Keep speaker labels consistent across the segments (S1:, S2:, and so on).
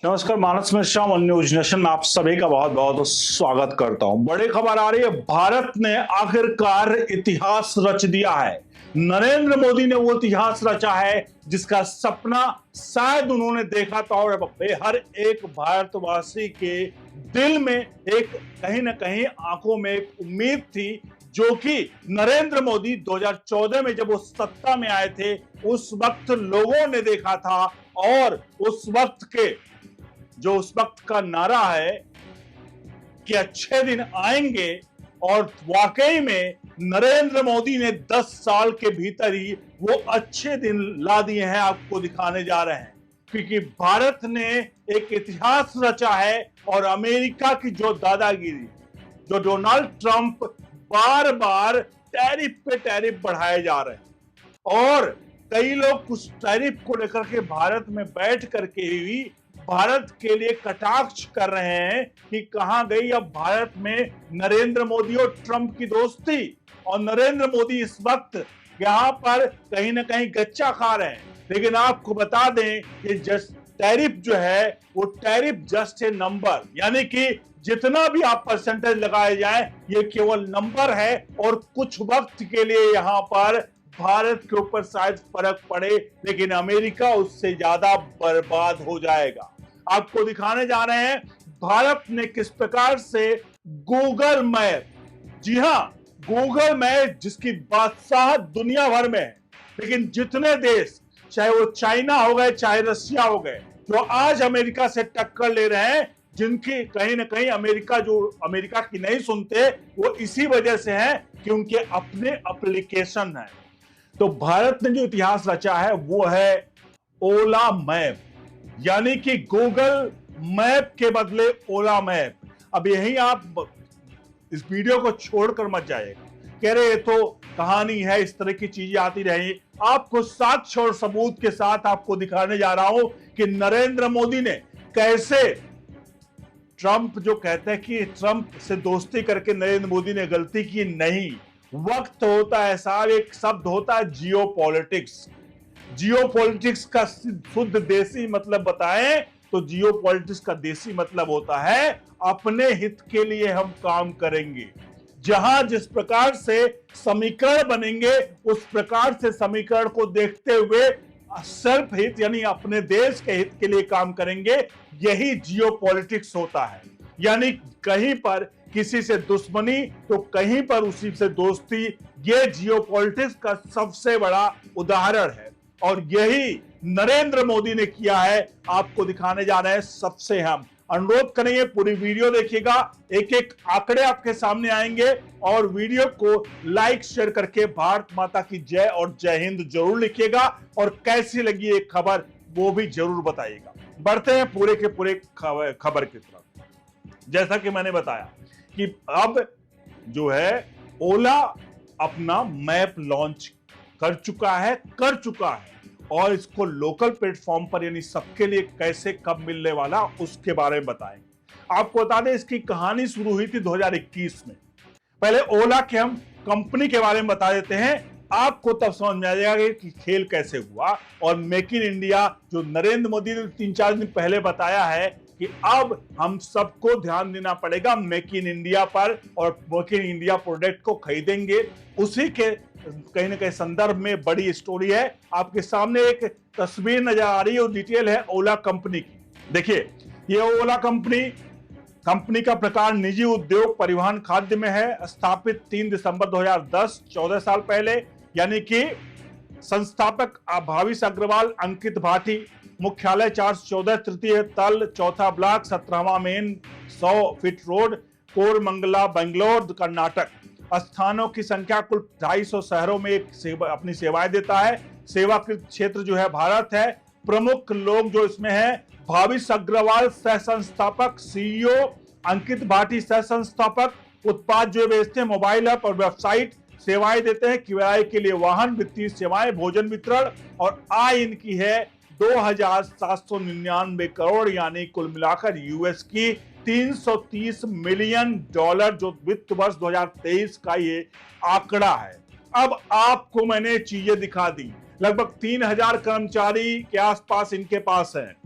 S1: नमस्कार, मानस Mishra one news nation में आप सभी का बहुत बहुत स्वागत करता हूं। बड़ी खबर आ रही है, भारत ने आखिरकार इतिहास रच दिया है। नरेंद्र मोदी ने वो इतिहास रचा है जिसका सपना शायद उन्होंने देखा था और हर एक भारतवासी के दिल में एक कहीं ना कहीं आंखों में एक उम्मीद थी, जो कि नरेंद्र मोदी 2014 में जब वो सत्ता में आए थे उस वक्त लोगों ने देखा था। और उस वक्त का नारा है कि अच्छे दिन आएंगे, और वाकई में नरेंद्र मोदी ने 10 साल के भीतर ही वो अच्छे दिन ला दिए हैं, आपको दिखाने जा रहे हैं। क्योंकि भारत ने एक इतिहास रचा है और अमेरिका की जो दादागिरी, जो डोनाल्ड ट्रंप बार बार टैरिफ पे टैरिफ बढ़ाए जा रहे हैं, और कई लोग कुछ टैरिफ को लेकर के भारत में बैठ करके ही भारत के लिए कटाक्ष कर रहे हैं कि कहां गई अब भारत में नरेंद्र मोदी और ट्रंप की दोस्ती। और नरेंद्र मोदी इस वक्त यहां पर कहीं ना कहीं गच्चा खा रहे हैं। लेकिन आपको बता दें कि टैरिफ जो है वो टैरिफ जस्ट ए नंबर, यानी कि जितना भी आप परसेंटेज लगाए जाए ये केवल नंबर है, और कुछ वक्त के लिए यहां पर भारत के ऊपर शायद फर्क पड़े, लेकिन अमेरिका उससे ज्यादा बर्बाद हो जाएगा। आपको दिखाने जा रहे हैं भारत ने किस प्रकार से गूगल मैप, जी हां, गूगल मैप जिसकी बादशाह दुनिया भर में है, लेकिन जितने देश, चाहे वो चाइना हो गए चाहे रशिया हो गए, जो आज अमेरिका से टक्कर ले रहे हैं, जिनकी कहीं ना कहीं अमेरिका की नहीं सुनते, वो इसी वजह से है कि उनके अपने एप्लीकेशन है। तो भारत ने जो इतिहास रचा है वो है ओला मैप, यानी कि गूगल मैप के बदले ओला मैप। अब यही आप इस वीडियो को छोड़कर मत जाइएगा, कह रहे ये तो कहानी है, इस तरह की चीजें आती रही। आपको साक्ष्य और सबूत के साथ आपको दिखाने जा रहा हूं कि नरेंद्र मोदी ने कैसे, ट्रंप जो कहते हैं कि ट्रंप से दोस्ती करके नरेंद्र मोदी ने गलती की, नहीं। वक्त होता है साहब, एक शब्द होता है जियो पॉलिटिक्स। जियो पॉलिटिक्स का शुद्ध देसी मतलब बताएं तो जियो पॉलिटिक्स का देसी मतलब होता है अपने हित के लिए हम काम करेंगे। जहां जिस प्रकार से समीकरण बनेंगे उस प्रकार से समीकरण को देखते हुए सेल्फ हित यानी अपने देश के हित के लिए काम करेंगे। यही जियो पॉलिटिक्स होता है, यानी कहीं पर किसी से दुश्मनी तो कहीं पर उसी से दोस्ती। ये जियो पॉलिटिक्स का सबसे बड़ा उदाहरण है, और यही नरेंद्र मोदी ने किया है। आपको दिखाने जा रहे हैं। सबसे हम अनुरोध करेंगे पूरी वीडियो देखिएगा, एक एक आंकड़े आपके सामने आएंगे, और वीडियो को लाइक शेयर करके भारत माता की जय और जय हिंद जरूर लिखिएगा, और कैसी लगी ये खबर वो भी जरूर बताइएगा। बढ़ते हैं पूरे के पूरे खबर की तरफ। जैसा कि मैंने बताया कि अब जो है ओला अपना मैप लॉन्च कर चुका है, और इसको लोकल प्लेटफॉर्म पर यानी सबके लिए कैसे कब मिलने वाला उसके बारे में बताएंगे। आपको बता दें इसकी कहानी शुरू हुई थी 2021 में। पहले ओला के हम कंपनी के बारे में बता देते हैं, आपको तब समझ में आ जाएगा कि खेल कैसे हुआ। और मेक इन इंडिया जो नरेंद्र मोदी ने 3-4 दिन पहले बताया है कि अब हम सबको ध्यान देना पड़ेगा मेक इन इंडिया पर, और मेक इन इंडिया प्रोडक्ट को खरीदेंगे। उसी के कहीं ना कहीं संदर्भ में बड़ी स्टोरी है। आपके सामने एक तस्वीर नजर आ रही है, वो डिटेल है ओला कंपनी की। देखिए, ये ओला कंपनी का प्रकार निजी उद्योग परिवहन खाद्य में है। स्थापित 3 दिसंबर 2010, 14 साल पहले, यानी कि संस्थापक भाविश अग्रवाल, अंकित भाटी। मुख्यालय 414 तृतीय तल, चौथा ब्लॉक, 17वां main, 100 feet road, Koramangala, Bangalore, Karnataka. स्थानों की संख्या कुल 250 शहरों में अपनी सेवाएं देता है। सेवाकृत क्षेत्र जो है भारत है। प्रमुख लोग जो इसमें है, भाविश अग्रवाल सह संस्थापक, सीईओ, अंकित भाटी सह संस्थापक। उत्पाद जो बेचते हैं मोबाइल ऐप और वेबसाइट, सेवाएं देते हैं किराए के लिए वाहन, वित्तीय सेवाएं, भोजन वितरण, और आय इनकी है 2,799 करोड़, यानी कुल मिलाकर यूएस की $330 मिलियन, जो वित्त वर्ष 2023 का ये आंकड़ा है। अब आपको मैंने चीजें दिखा दी। लगभग 3,000 कर्मचारी के आसपास इनके पास है।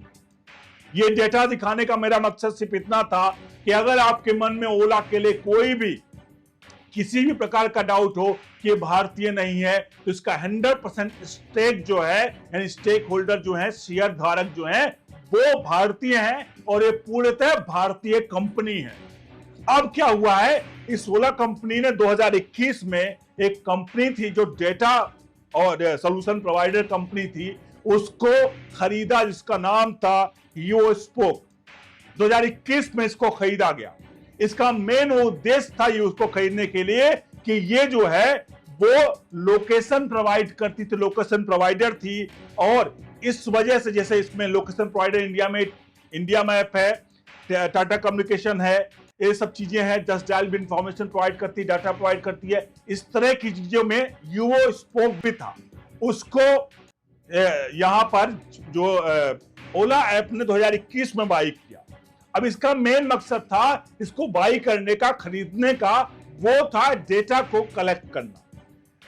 S1: ये डेटा दिखाने का मेरा मकसद सिर्फ इतना था कि अगर आपके मन में ओला के लिए कोई भी किसी भी प्रकार का डाउट हो कि ये भारतीय नहीं है, तो इसका 100% स्टेक जो है, यानी स्टेक होल्डर जो है, शेयर धारक जो है, वो भारतीय हैं और ये पूर्णतः भारतीय कंपनी है। अब क्या हुआ है, इस ओला कंपनी ने 2021 में एक कंपनी थी जो डेटा और सॉल्यूशन प्रोवाइडर कंपनी थी, उसको खरीदा जिसका नाम था यूस्पोक। 2021 में इसको खरीदा गया। इसका मेन उद्देश्य था ये उसको खरीदने के लिए कि ये जो है वो लोकेशन प्रोवाइड करती थी, लोकेशन प्रोवाइडर थी। और इस वजह से, जैसे इसमें लोकेशन प्रोवाइडर इंडिया मैप है, टाटा कम्युनिकेशन है, ये सब चीजें हैं, जस्ट डायल भी इंफॉर्मेशन प्रोवाइड करती है, डाटा प्रोवाइड करती है, इस तरह की चीजों में यूओ स्पोक भी था। उसको यहां पर जो ओला ऐप ने 2021 में बाई किया। अब इसका मेन मकसद था इसको बाई करने का, खरीदने का, वो था डेटा को कलेक्ट करना।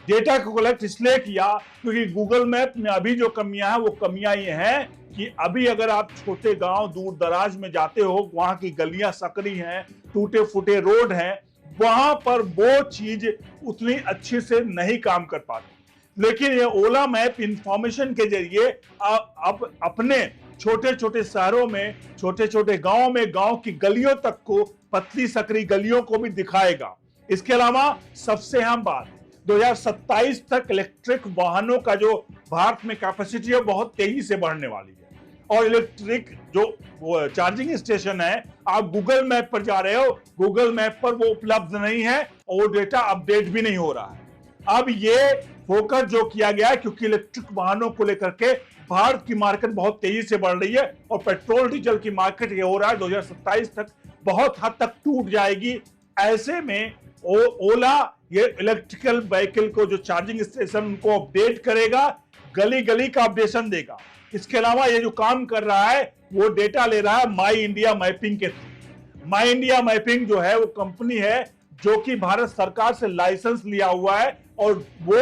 S1: डेटा को कलेक्ट इसलिए किया क्योंकि गूगल मैप में अभी जो कमियां हैं वो कमियां ये हैं कि अभी अगर आप छोटे गांव दूर दराज में जाते हो, वहां की गलियां सकरी हैं, टूटे फूटे रोड हैं, वहां पर वो चीज उतनी अच्छे से नहीं काम कर पाती। लेकिन ये ओला मैप इंफॉर्मेशन के जरिए अब अपने छोटे छोटे शहरों में, छोटे छोटे गांवों में, गांव की गलियों तक को, पतली सकरी गलियों को भी दिखाएगा। इसके अलावा सबसे अहम बात, 2027 तक इलेक्ट्रिक वाहनों का जो भारत में कैपेसिटी है बहुत तेजी से बढ़ने वाली है। और इलेक्ट्रिक जो चार्जिंग स्टेशन है, आप गूगल मैप पर जा रहे हो, गूगल मैप पर वो उपलब्ध नहीं है और वो डेटा अपडेट भी नहीं हो रहा है। अब ये फोकस जो किया गया है, क्योंकि इलेक्ट्रिक वाहनों को लेकर के भारत की मार्केट बहुत तेजी से बढ़ रही है और पेट्रोल डीजल की मार्केट ये हो रहा है 2027 तक बहुत हद तक टूट जाएगी। ऐसे में ओला ये इलेक्ट्रिकल व्हीकल को, जो चार्जिंग स्टेशन, उनको अपडेट करेगा, गली गली का अपडेशन देगा। इसके अलावा ये जो काम कर रहा है वो डेटा ले रहा है माई इंडिया मैपिंग के थ्रू। माई इंडिया मैपिंग जो है वो कंपनी है जो कि भारत सरकार से लाइसेंस लिया हुआ है और वो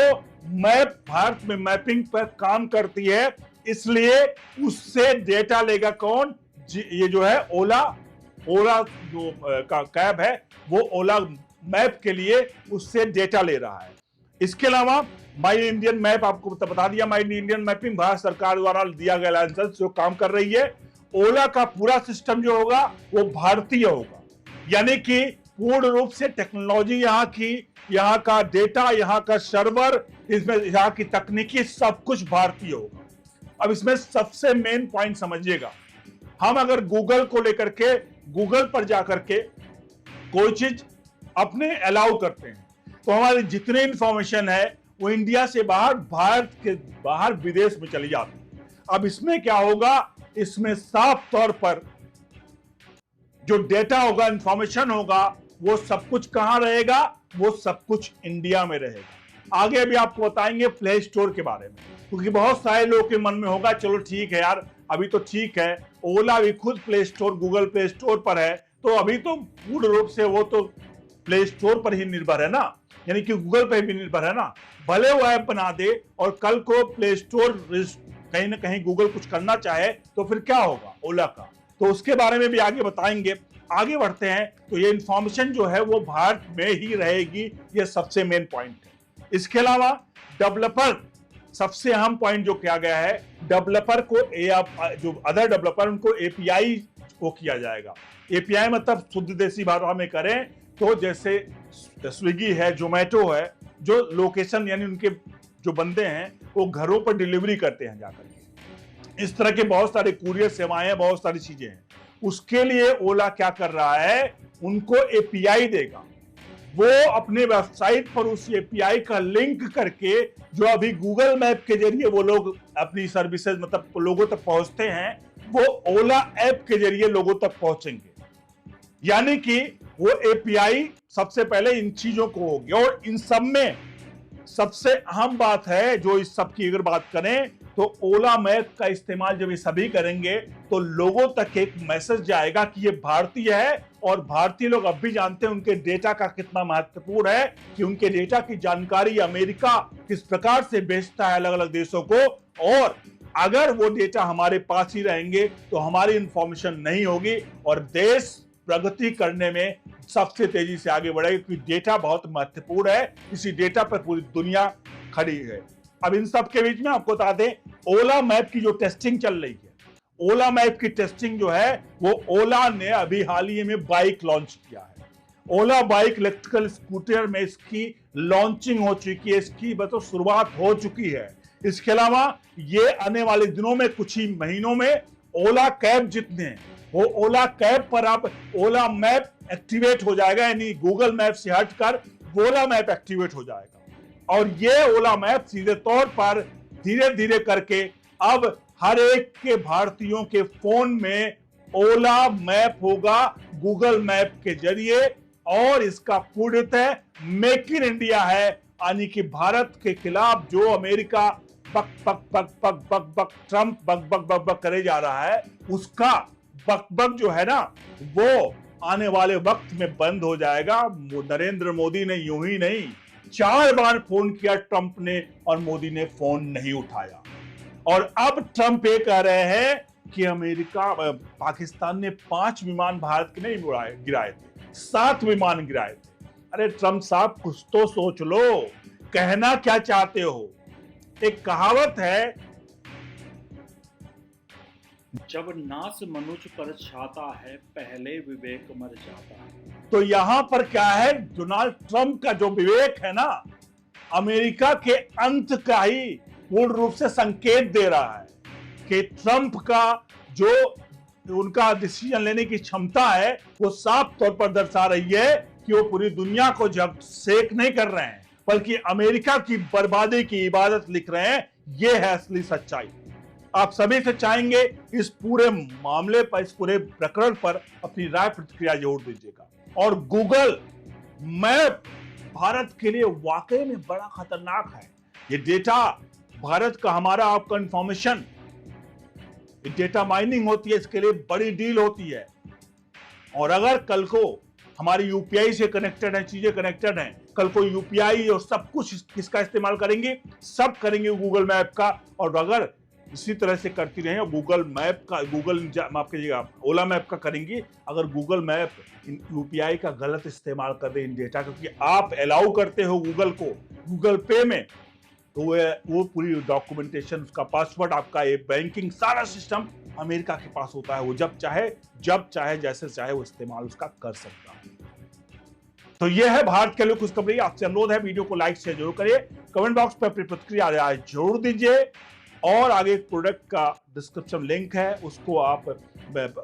S1: मैप भारत में मैपिंग पर काम करती है, इसलिए उससे डेटा लेगा कौन, ये जो है ओला जो का कैब है वो ओला मैप के लिए उससे डेटा ले रहा है। इसके अलावा माई इंडियन मैप, आपको बता दिया, माई इंडियन मैपिंग भारत सरकार द्वारा दिया गया लाइसेंस जो काम कर रही है। ओला का पूरा सिस्टम जो होगा वो भारतीय होगा, यानी कि पूर्ण रूप से टेक्नोलॉजी यहाँ की, यहाँ का डेटा, यहाँ का सर्वर, इसमें यहाँ की तकनीकी सब कुछ भारतीय होगा। अब इसमें सबसे मेन पॉइंट समझिएगा, हम अगर गूगल को लेकर के, गूगल पर जाकर के कोई चीज अपने अलाउ करते हैं तो हमारी जितनी इंफॉर्मेशन है वो इंडिया से बाहर, भारत के बाहर, विदेश में चली जाती है। अब इसमें क्या होगा, इसमें साफ तौर पर जो डेटा होगा, इंफॉर्मेशन होगा, वो सब कुछ कहां रहेगा, वो सब कुछ इंडिया में रहेगा। आगे अभी आपको बताएंगे प्ले स्टोर के बारे में, क्योंकि बहुत सारे लोगों के मन में होगा चलो ठीक है यार, अभी तो ठीक है, ओला भी खुद play store, Google play store पर है, तो अभी तो पूर्ण रूप से वो तो प्ले स्टोर पर ही निर्भर है ना, यानी कि गूगल पर भी निर्भर है ना। भले वो ऐप बना दे और कल को प्ले स्टोर कहीं ना कहीं गूगल कुछ करना चाहे तो फिर क्या होगा ओला का, तो उसके बारे में भी आगे बताएंगे। आगे बढ़ते हैं तो ये इंफॉर्मेशन जो है वो भारत में ही रहेगी, ये सबसे मेन पॉइंट है। इसके अलावा डेवलपर, सबसे अहम पॉइंट जो किया गया है, डेवलपर को जो अदर डेवलपर उनको एपीआई को किया जाएगा। एपीआई मतलब शुद्ध देसी भाषा में करें तो जैसे स्विगी है, जोमेटो है, जो लोकेशन यानी उनके जो बंदे हैं वो घरों पर डिलीवरी करते हैं जाकर के, इस तरह के बहुत सारे कुरियर सेवाएं, बहुत सारी चीजें हैं। उसके लिए ओला क्या कर रहा है, उनको एपीआई देगा। वो अपने वेबसाइट पर उस एपीआई का लिंक करके, जो अभी गूगल मैप के जरिए वो लोग अपनी सर्विसेज मतलब लोगों तक पहुंचते हैं, वो ओला ऐप के जरिए लोगों तक पहुंचेंगे। यानी कि वो एपीआई सबसे पहले इन चीजों को होगी। और इन सब में सबसे अहम बात है, जो इस सब की अगर बात करें तो ओला मैप का इस्तेमाल जब ये सभी करेंगे तो लोगों तक एक मैसेज जाएगा कि ये भारतीय है, और भारतीय लोग अब भी जानते हैं उनके डेटा का कितना महत्वपूर्ण है, कि उनके डेटा की जानकारी अमेरिका किस प्रकार से बेचता है अलग अलग देशों को, और अगर वो डेटा हमारे पास ही रहेंगे तो हमारी इंफॉर्मेशन नहीं होगी और देश प्रगति करने में सबसे तेजी से आगे बढ़ेगा, क्योंकि डेटा बहुत महत्वपूर्ण है। इसी डेटा पर पूरी दुनिया खड़ी है। अब इन सब के बीच में आपको बता दें, ओला मैप की जो टेस्टिंग चल रही है, ओला मैप की टेस्टिंग जो है वो ओला ने अभी हाल ही में बाइक लॉन्च किया है। ओला बाइक इलेक्ट्रिकल स्कूटर में इसकी लॉन्चिंग हो चुकी है, इसकी मतलब शुरुआत हो चुकी है। इसके अलावा ये आने वाले दिनों में, कुछ ही महीनों में, ओला कैब जितने हैं वो ओला कैब पर अब ओला मैप एक्टिवेट हो जाएगा, यानी गूगल मैप से हटकर ओला मैप एक्टिवेट हो जाएगा। और ये ओला मैप सीधे तौर पर धीरे धीरे करके अब हर एक के भारतीयों के फोन में ओला मैप होगा गूगल मैप के जरिए। और इसका पूर्णतः मेक इन इंडिया है, यानी कि भारत के खिलाफ जो अमेरिका बक बक बक बक बक बक ट्रंप बक बक बक बक करे जा रहा है, उसका बक बक जो है ना, वो आने वाले वक्त में बंद हो जाएगा। नरेंद्र मोदी ने यूं ही नहीं 4 बार फोन किया ट्रंप ने, और मोदी ने फोन नहीं उठाया। और अब ट्रंप ये कह रहे हैं कि पाकिस्तान ने 5 विमान भारत के नहीं गिराए थे, 7 विमान गिराए थे। अरे ट्रंप साहब, कुछ तो सोच लो, कहना क्या चाहते हो। एक कहावत है,
S2: जब नास मनुज पर छाता है, पहले विवेक मर जाता है।
S1: तो यहां पर क्या है, डोनाल्ड ट्रंप का जो विवेक है ना, अमेरिका के अंत का ही पूर्ण रूप से संकेत दे रहा है कि ट्रंप का जो उनका डिसीजन लेने की क्षमता है वो साफ तौर पर दर्शा रही है कि वो पूरी दुनिया को जब सेक नहीं कर रहे हैं, बल्कि अमेरिका की बर्बादी की इबादत लिख रहे हैं। ये है असली सच्चाई। आप सभी से चाहेंगे इस पूरे मामले पर, इस पूरे प्रकरण पर अपनी राय प्रतिक्रिया जरूर दीजिएगा। और गूगल मैप भारत के लिए वाकई में बड़ा खतरनाक है। ये डेटा भारत का, हमारा आपका इंफॉर्मेशन, डेटा माइनिंग होती है, इसके लिए बड़ी डील होती है। और अगर कल को हमारी यूपीआई से कनेक्टेड है, चीजें कनेक्टेड हैं, कल को यूपीआई और सब कुछ किसका इस्तेमाल करेंगे, सब करेंगे गूगल मैप का। और अगर इसी तरह से करती रहे, गूगल मैप का, माफ कीजिएगा, ओला मैप का करेंगी, अगर गूगल मैप यूपीआई का गलत इस्तेमाल कर दे इन डेटा, क्योंकि आप अलाउ करते हो गूगल को गूगल पे में, तो वो पूरी डॉक्यूमेंटेशन, उसका पासवर्ड, आपका ये बैंकिंग सारा सिस्टम अमेरिका के पास होता है। वो जब चाहे जैसे चाहे वो इस्तेमाल उसका कर सकता है। तो ये है भारत के लिए खुशखबरी। आपसे अनुरोध है, वीडियो को लाइक शेयर जरूर करिए, कमेंट बॉक्स पर अपनी प्रतिक्रिया जरूर दीजिए। और आगे प्रोडक्ट का डिस्क्रिप्शन लिंक है, उसको आप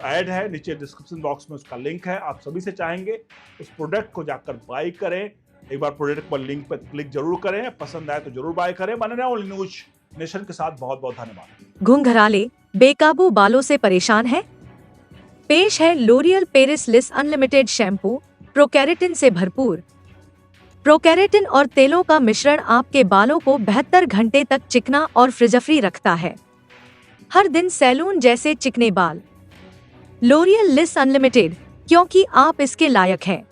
S1: ऐड है नीचे डिस्क्रिप्शन बॉक्स में, उसका लिंक है। आप सभी से चाहेंगे उस प्रोडक्ट को जाकर बाय करें, एक बार प्रोडक्ट पर लिंक पर क्लिक जरूर करें, पसंद आए तो जरूर बाय करें। बने रहें ओनली न्यूज नेशन के साथ। बहुत बहुत धन्यवाद।
S3: घुंघराले बेकाबू बालों से परेशान है? पेश है लोरियल पेरिस लिस अनलिमिटेड शैम्पू, प्रोकैरेटिन से भरपूर। प्रोकैरेटिन और तेलों का मिश्रण आपके बालों को 72 घंटे तक चिकना और फ्रिज-फ्री रखता है। हर दिन सैलून जैसे चिकने बाल। लोरियल लिस अनलिमिटेड, क्योंकि आप इसके लायक हैं।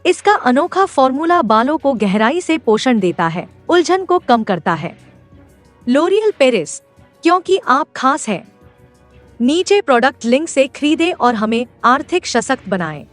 S3: इसका अनोखा फॉर्मूला बालों को गहराई से पोषण देता है, उलझन को कम करता है। लोरियल पेरिस, क्योंकि आप खास हैं। नीचे प्रोडक्ट लिंक से खरीदें और हमें आर्थिक सशक्त बनाएं।